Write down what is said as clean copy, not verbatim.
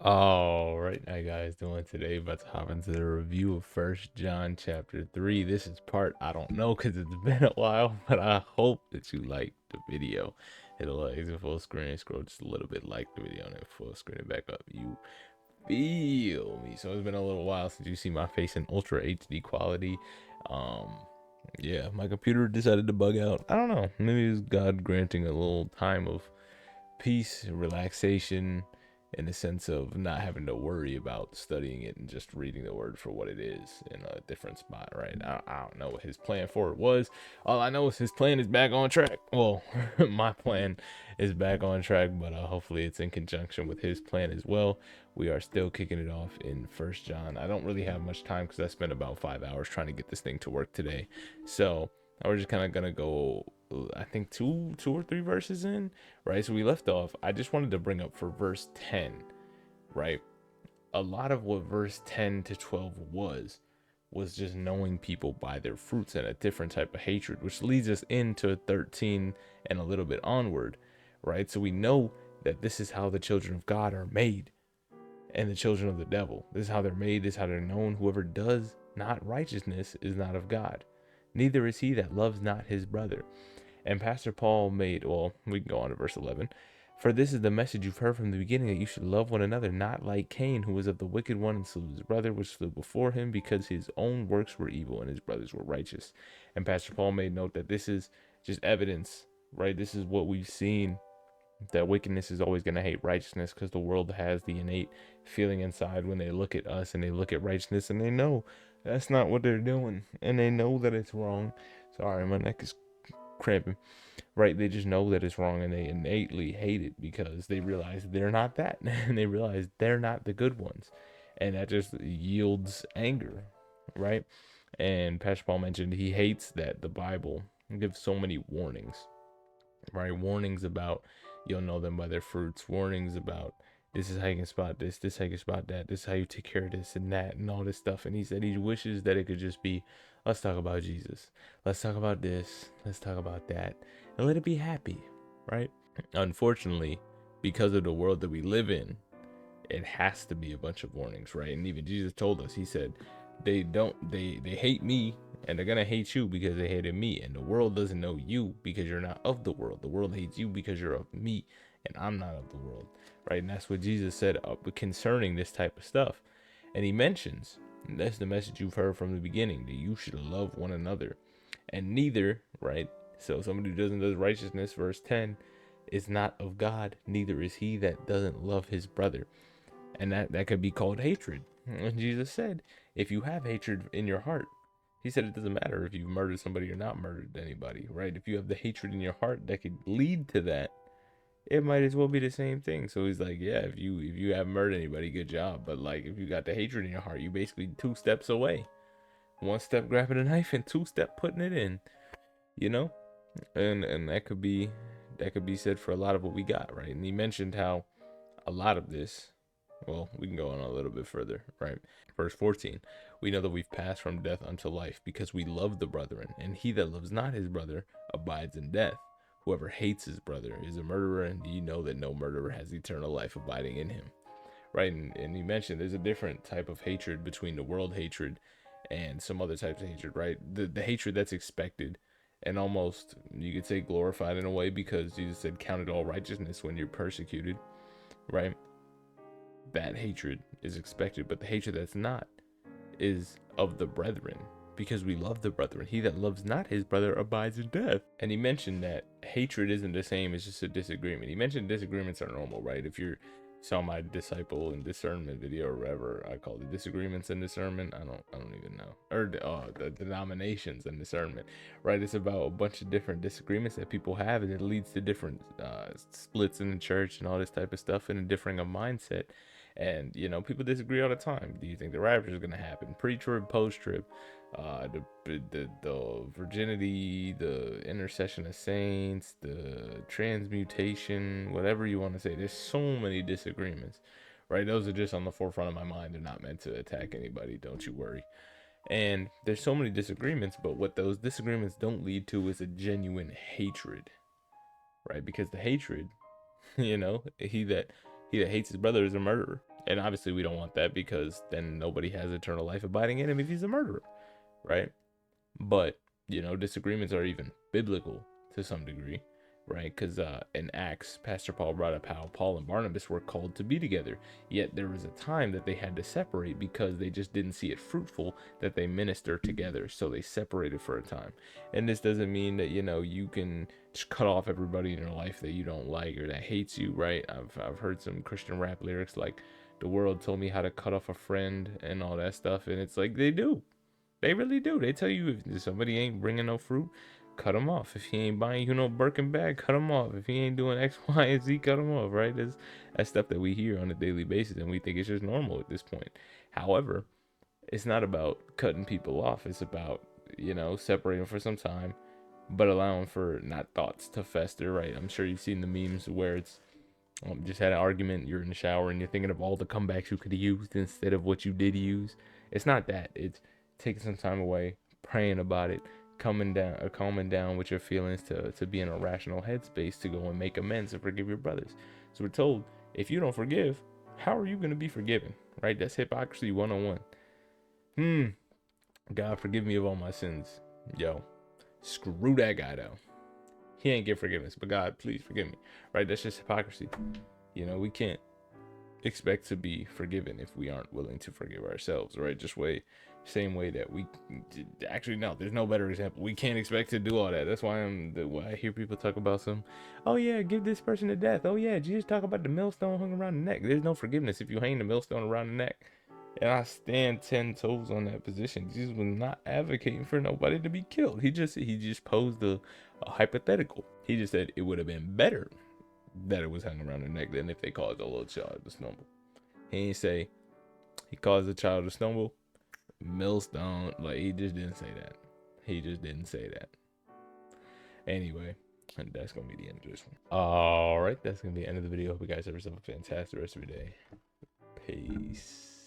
All right, how you guys doing today? About to hop into the review of First John chapter 3. This is part I don't know because it's been a while, but I hope that you liked the video. Hit a like, exit full screen, scroll just a little bit, like the video, and then full screen it back up. You feel me? So it's been a little while since you see my face in Ultra HD quality. Um, yeah, my computer decided to bug out. I don't know. Maybe it's God granting a little time of peace, relaxation, in the sense of not having to worry about studying it and just reading the word for what it is in a different spot, right? I don't know what his plan for it was. All I know is his plan is back on track. Well, my plan is back on track, but hopefully it's in conjunction with his plan as well. We are still kicking it off in First John. I don't really have much time because I spent about 5 hours trying to get this thing to work today. So we're just kind of gonna go, I think two or three verses in, right? So we left off. I just wanted to bring up for verse 10, right? A lot of what verse 10 to 12 was just knowing people by their fruits and a different type of hatred, which leads us into 13 and a little bit onward, right? So we know that this is how the children of God are made and the children of the devil. This is how they're made, this is how they're known. Whoever does not righteousness is not of God. Neither is he that loves not his brother. And Pastor Paul made, well, we can go on to verse 11. For this is the message you've heard from the beginning, that you should love one another, not like Cain, who was of the wicked one and slew his brother, which slew before him, because his own works were evil and his brothers were righteous. And Pastor Paul made note that this is just evidence, right? This is what we've seen, that wickedness is always going to hate righteousness, because the world has the innate feeling inside when they look at us and they look at righteousness and they know that's not what they're doing and they know that it's wrong. Sorry, my neck is cramping, right? They just know that it's wrong and they innately hate it because they realize they're not that and they realize they're not the good ones, and that just yields anger, right? And Pastor Paul mentioned he hates that the Bible gives so many warnings, right? Warnings about you'll know them by their fruits, warnings about this is how you can spot this is how you can spot that, this is how you take care of this and that and all this stuff. And he said he wishes that it could just be, let's talk about Jesus, let's talk about this, let's talk about that, and let it be happy, right? Unfortunately, because of the world that we live in, it has to be a bunch of warnings, right? And even Jesus told us, he said, they hate me and they're gonna hate you because they hated me. And the world doesn't know you because you're not of the world. The world hates you because you're of me and I'm not of the world, right? And that's what Jesus said concerning this type of stuff. And he mentions, and that's the message you've heard from the beginning, that you should love one another. And neither, right? So somebody who doesn't do righteousness, verse 10, is not of God, neither is he that doesn't love his brother. And that could be called hatred. And Jesus said, if you have hatred in your heart, he said it doesn't matter if you've murdered somebody or not murdered anybody, right? If you have the hatred in your heart that could lead to that, it might as well be the same thing. So he's like, yeah, if you haven't murdered anybody, good job. But like, if you got the hatred in your heart, you basically two steps away. One step grabbing a knife and two step putting it in, you know? And that could be said for a lot of what we got, right? And he mentioned how a lot of this, well, we can go on a little bit further, right? Verse 14, we know that we've passed from death unto life because we love the brethren, and he that loves not his brother abides in death. Whoever hates his brother is a murderer, and you know that no murderer has eternal life abiding in him, right? And he mentioned there's a different type of hatred between the world hatred and some other types of hatred, right? The hatred that's expected and almost, you could say, glorified in a way, because Jesus said, count it all righteousness when you're persecuted, right? That hatred is expected, but the hatred that's not is of the brethren, because we love the brethren. He that loves not his brother abides in death. And he mentioned that hatred isn't the same as just a disagreement. He mentioned disagreements are normal, right? If you're saw my disciple and discernment video or whatever I call it, disagreements and discernment, I don't even know, or the denominations and discernment, right? It's about a bunch of different disagreements that people have, and it leads to different splits in the church and all this type of stuff, and a differing of mindset. And people disagree all the time. Do you think the rapture is going to happen, pre-trib, post-trib, the virginity, the intercession of saints, the transmutation, whatever you want to say? There's so many disagreements, right? Those are just on the forefront of my mind. They're not meant to attack anybody, don't you worry. And there's so many disagreements, but what those disagreements don't lead to is a genuine hatred, right? Because the hatred, he that hates his brother is a murderer. And obviously we don't want that, because then nobody has eternal life abiding in him if he's a murderer, right? But, you know, disagreements are even biblical to some degree, right? Because in Acts, Pastor Paul brought up how Paul and Barnabas were called to be together, yet there was a time that they had to separate because they just didn't see it fruitful that they minister together, so they separated for a time. And this doesn't mean that, you know, you can just cut off everybody in your life that you don't like or that hates you, right? I've heard some Christian rap lyrics like, the world told me how to cut off a friend and all that stuff, and it's like, they do. They really do. They tell you if somebody ain't bringing no fruit, cut him off. If he ain't buying you no Birkin bag, cut him off. If he ain't doing X, Y, and Z, cut him off, right? That's stuff that we hear on a daily basis, and we think it's just normal at this point. However, it's not about cutting people off. It's about, you know, separating for some time, but allowing for not thoughts to fester, right? I'm sure you've seen the memes where it's just had an argument, you're in the shower, and you're thinking of all the comebacks you could have used instead of what you did use. It's not that. It's taking some time away, praying about it, calming down with your feelings to be in a rational headspace to go and make amends and forgive your brothers. So we're told, if you don't forgive, how are you going to be forgiven? Right? That's hypocrisy 101. God, forgive me of all my sins. Yo, screw that guy though. He ain't get forgiveness, but God, please forgive me. Right? That's just hypocrisy. You know, we can't expect to be forgiven if we aren't willing to forgive ourselves, right? Same way that we actually, no, there's no better example. We can't expect to do all that. That's why I hear people talk about oh yeah, give this person to death. Oh yeah, Jesus talk about the millstone hung around the neck. There's no forgiveness if you hang the millstone around the neck. And I stand 10 toes on that position. Jesus was not advocating for nobody to be killed. He just posed a hypothetical. He just said it would have been better that it was hung around their neck than if they caused a little child to stumble. He ain't say he caused a child to stumble, millstone. Like, he just didn't say that. He just didn't say that. Anyway, and that's gonna be the end of this one. All right, that's gonna be the end of the video. Hope you guys have yourself a fantastic rest of your day. Peace.